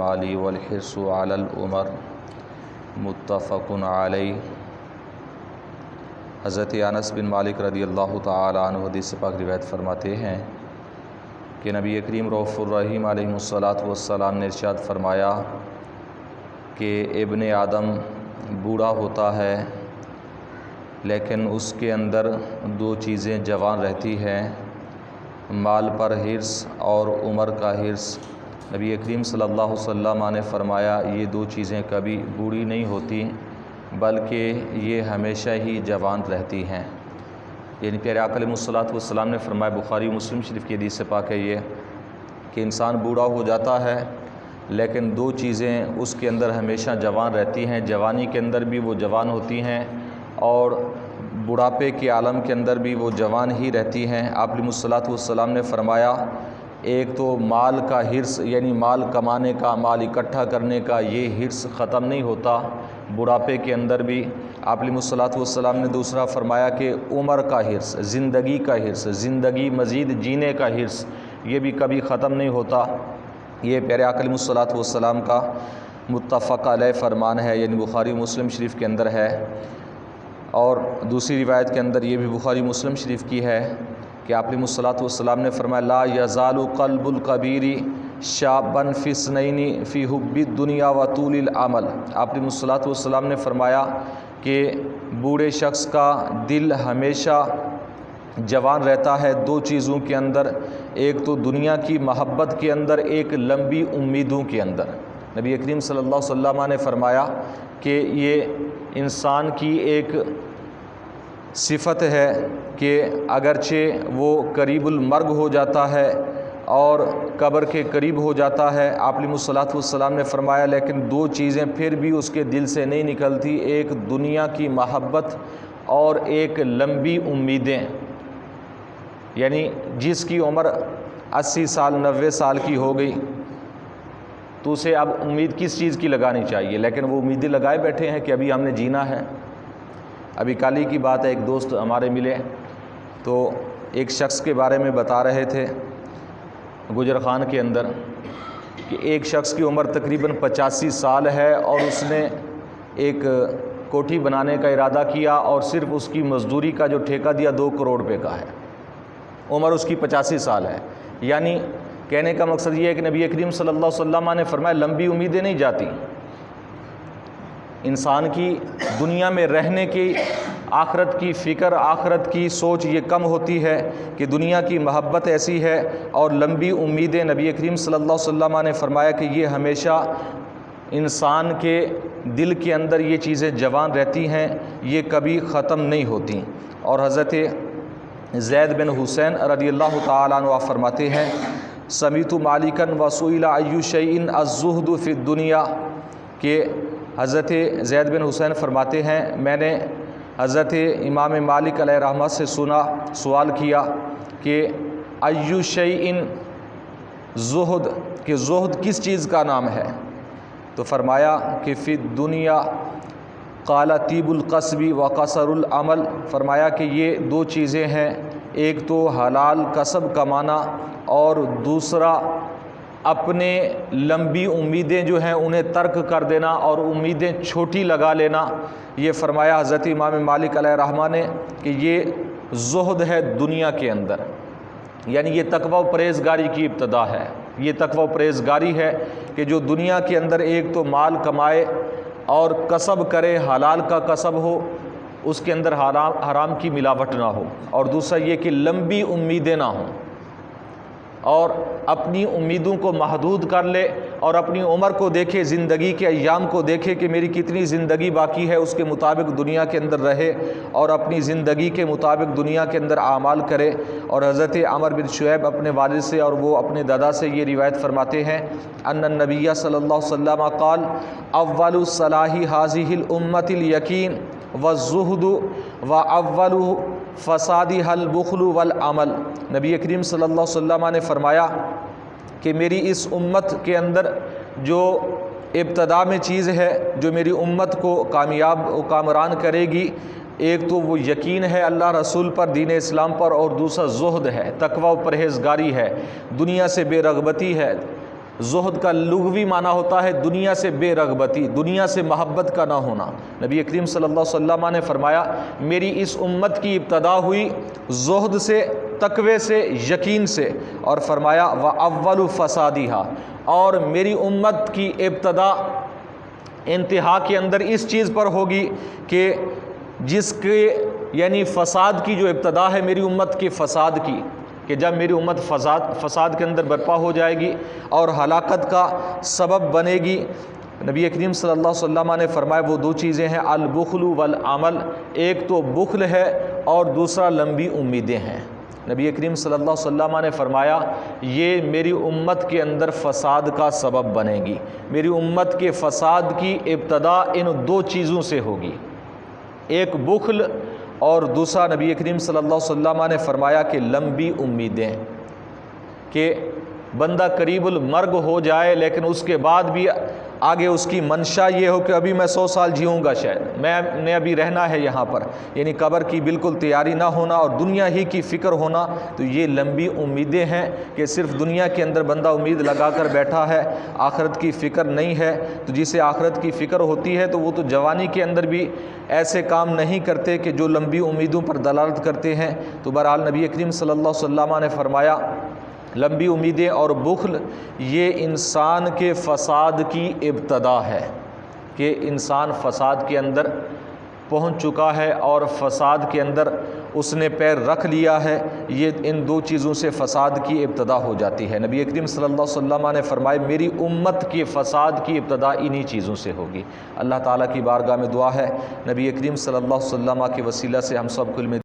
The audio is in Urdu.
علی والحرص علی العمر متفق علیہ۔ حضرت انس بن مالک رضی اللہ تعالی عنہ حدیث پاک روایت فرماتے ہیں کہ نبی کریم رؤوف الرحیم علیہ الصلاۃ والسلام نے ارشاد فرمایا کہ ابن آدم بوڑھا ہوتا ہے لیکن اس کے اندر دو چیزیں جوان رہتی ہیں، مال پر حرص اور عمر کا حرص۔ نبی کریم صلی اللہ علیہ وسلم نے فرمایا یہ دو چیزیں کبھی بوڑھی نہیں ہوتی بلکہ یہ ہمیشہ ہی جوان رہتی ہیں۔ یعنی پیارے آقا علیہ الصلوۃ والسلام نے فرمایا، بخاری مسلم شریف کی حدیث پاک ہے یہ، کہ انسان بوڑھا ہو جاتا ہے لیکن دو چیزیں اس کے اندر ہمیشہ جوان رہتی ہیں، جوانی کے اندر بھی وہ جوان ہوتی ہیں اور بڑھاپے کے عالم کے اندر بھی وہ جوان ہی رہتی ہیں۔ آپ علیہ الصلوۃ والسلام نے فرمایا، ایک تو مال کا حرص، یعنی مال کمانے کا، مال اکٹھا کرنے کا یہ حرص ختم نہیں ہوتا بڑھاپے کے اندر بھی۔ آپ علیہ الصلوۃ والسلام نے دوسرا فرمایا کہ عمر کا حرص، زندگی کا حرص، زندگی مزید جینے کا حرص، یہ بھی کبھی ختم نہیں ہوتا۔ یہ پیارے آقا علیہ الصلوۃ والسلام کا متفق علیہ فرمان ہے، یعنی بخاری مسلم شریف کے اندر ہے۔ اور دوسری روایت کے اندر یہ بھی بخاری مسلم شریف کی ہے کہ آپ علیہ الصلوۃ والسلام نے فرمایا، لا یزال قلب الکبیر شابا فی اثنین فی حب الدنیا و طول العمل۔ آپ علیہ الصلوۃ والسلام نے فرمایا کہ بوڑھے شخص کا دل ہمیشہ جوان رہتا ہے دو چیزوں کے اندر، ایک تو دنیا کی محبت کے اندر، ایک لمبی امیدوں کے اندر۔ نبی کریم صلی اللہ علیہ وسلم نے فرمایا کہ یہ انسان کی ایک صفت ہے کہ اگرچہ وہ قریب المرگ ہو جاتا ہے اور قبر کے قریب ہو جاتا ہے، آپ علیہ الصلوۃ والسلام نے فرمایا لیکن دو چیزیں پھر بھی اس کے دل سے نہیں نکلتی، ایک دنیا کی محبت اور ایک لمبی امیدیں۔ یعنی جس کی عمر 80 سال 90 سال کی ہو گئی تو اسے اب امید کس چیز کی لگانی چاہیے، لیکن وہ امیدیں لگائے بیٹھے ہیں کہ ابھی ہم نے جینا ہے۔ ابھی کل ہی کی بات ہے، ایک دوست ہمارے ملے تو ایک شخص کے بارے میں بتا رہے تھے گجر خان کے اندر کہ ایک شخص کی عمر تقریباً 85 سال ہے اور اس نے ایک کوٹھی بنانے کا ارادہ کیا اور صرف اس کی مزدوری کا جو ٹھیکہ دیا 2 کروڑ روپے کا ہے، عمر اس کی 85 سال ہے۔ یعنی کہنے کا مقصد یہ ہے کہ نبی کریم صلی اللہ علیہ وسلم نے فرمایا لمبی امیدیں نہیں جاتی، انسان کی دنیا میں رہنے کی آخرت کی فکر، آخرت کی سوچ یہ کم ہوتی ہے کہ دنیا کی محبت ایسی ہے، اور لمبی امیدیں نبی کریم صلی اللہ علیہ وسلم نے فرمایا کہ یہ ہمیشہ انسان کے دل کے اندر یہ چیزیں جوان رہتی ہیں، یہ کبھی ختم نہیں ہوتی۔ اور حضرت زید بن حسین رضی اللہ تعالیٰ عنہ فرماتے ہیں، سمیت مالکا وسئل ای شیء الزہد فی الدنیا، کہ حضرت زید بن حسین فرماتے ہیں میں نے حضرت امام مالک علیہ رحمہ سے سنا، سوال کیا کہ ای شیء زہد، کہ زہد کس چیز کا نام ہے؟ تو فرمایا کہ فی الدنیا قال طیب القصب و قصر العمل، فرمایا کہ یہ دو چیزیں ہیں، ایک تو حلال کسب کمانا اور دوسرا اپنے لمبی امیدیں جو ہیں انہیں ترک کر دینا اور امیدیں چھوٹی لگا لینا۔ یہ فرمایا حضرت امام مالک علیہ رحمہ نے کہ یہ زہد ہے دنیا کے اندر، یعنی یہ تقوی و پرہیزگاری کی ابتدا ہے۔ یہ تقوی و پرہیزگاری ہے کہ جو دنیا کے اندر ایک تو مال کمائے اور کسب کرے، حلال کا کسب ہو، اس کے اندر حرام کی ملاوٹ نہ ہو، اور دوسرا یہ کہ لمبی امیدیں نہ ہوں اور اپنی امیدوں کو محدود کر لے اور اپنی عمر کو دیکھے، زندگی کے ایام کو دیکھے کہ میری کتنی زندگی باقی ہے، اس کے مطابق دنیا کے اندر رہے اور اپنی زندگی کے مطابق دنیا کے اندر اعمال کرے۔ اور حضرت عمر بن شعیب اپنے والد سے اور وہ اپنے دادا سے یہ روایت فرماتے ہیں، ان النبی صلی اللہ علیہ وسلم قال اول صلاح هذه الامت الیقین والزہد واول فسادها البخل والعمل۔ نبی کریم صلی اللہ علیہ وسلم نے فرمایا کہ میری اس امت کے اندر جو ابتدا میں چیز ہے جو میری امت کو کامیاب و کامران کرے گی، ایک تو وہ یقین ہے اللہ رسول پر، دین اسلام پر، اور دوسرا زہد ہے، تقوی و پرہیزگاری ہے، دنیا سے بے رغبتی ہے، زہد کا لغوی معنی ہوتا ہے دنیا سے بے رغبتی، دنیا سے محبت کا نہ ہونا۔ نبی کریم صلی اللہ علیہ وسلم نے فرمایا میری اس امت کی ابتدا ہوئی زہد سے، تقوی سے، یقین سے، اور فرمایا وَأَوَّلُ فَسَادِهَا، اور میری امت کی ابتدا انتہا کے اندر اس چیز پر ہوگی کہ جس کے یعنی فساد کی جو ابتدا ہے میری امت کے فساد کی، کہ جب میری امت فساد کے اندر برپا ہو جائے گی اور ہلاکت کا سبب بنے گی۔ نبی کریم صلی اللہ علیہ وسلم نے فرمایا وہ دو چیزیں ہیں البخل والعمل، ایک تو بخل ہے اور دوسرا لمبی امیدیں ہیں۔ نبی کریم صلی اللہ علیہ وسلم نے فرمایا یہ میری امت کے اندر فساد کا سبب بنے گی، میری امت کے فساد کی ابتدا ان دو چیزوں سے ہوگی، ایک بخل اور دوسرا نبی کریم صلی اللہ علیہ وسلم نے فرمایا کہ لمبی امیدیں، کہ بندہ قریب المرگ ہو جائے لیکن اس کے بعد بھی آگے اس کی منشا یہ ہو کہ ابھی میں 100 سال جیوں گا، شاید میں نے ابھی رہنا ہے یہاں پر، یعنی قبر کی بالکل تیاری نہ ہونا اور دنیا ہی کی فکر ہونا، تو یہ لمبی امیدیں ہیں کہ صرف دنیا کے اندر بندہ امید لگا کر بیٹھا ہے، آخرت کی فکر نہیں ہے۔ تو جسے آخرت کی فکر ہوتی ہے تو وہ تو جوانی کے اندر بھی ایسے کام نہیں کرتے کہ جو لمبی امیدوں پر دلالت کرتے ہیں۔ تو بہرحال نبی کریم صلی اللہ علیہ وسلم نے فرمایا لمبی امیدیں اور بخل یہ انسان کے فساد کی ابتدا ہے، کہ انسان فساد کے اندر پہنچ چکا ہے اور فساد کے اندر اس نے پیر رکھ لیا ہے، یہ ان دو چیزوں سے فساد کی ابتدا ہو جاتی ہے۔ نبی کریم صلی اللہ علیہ وسلم نے فرمایا میری امت کے فساد کی ابتدا انہی چیزوں سے ہوگی۔ اللہ تعالیٰ کی بارگاہ میں دعا ہے نبی کریم صلی اللہ علیہ وسلم کے وسیلہ سے ہم سب کو علم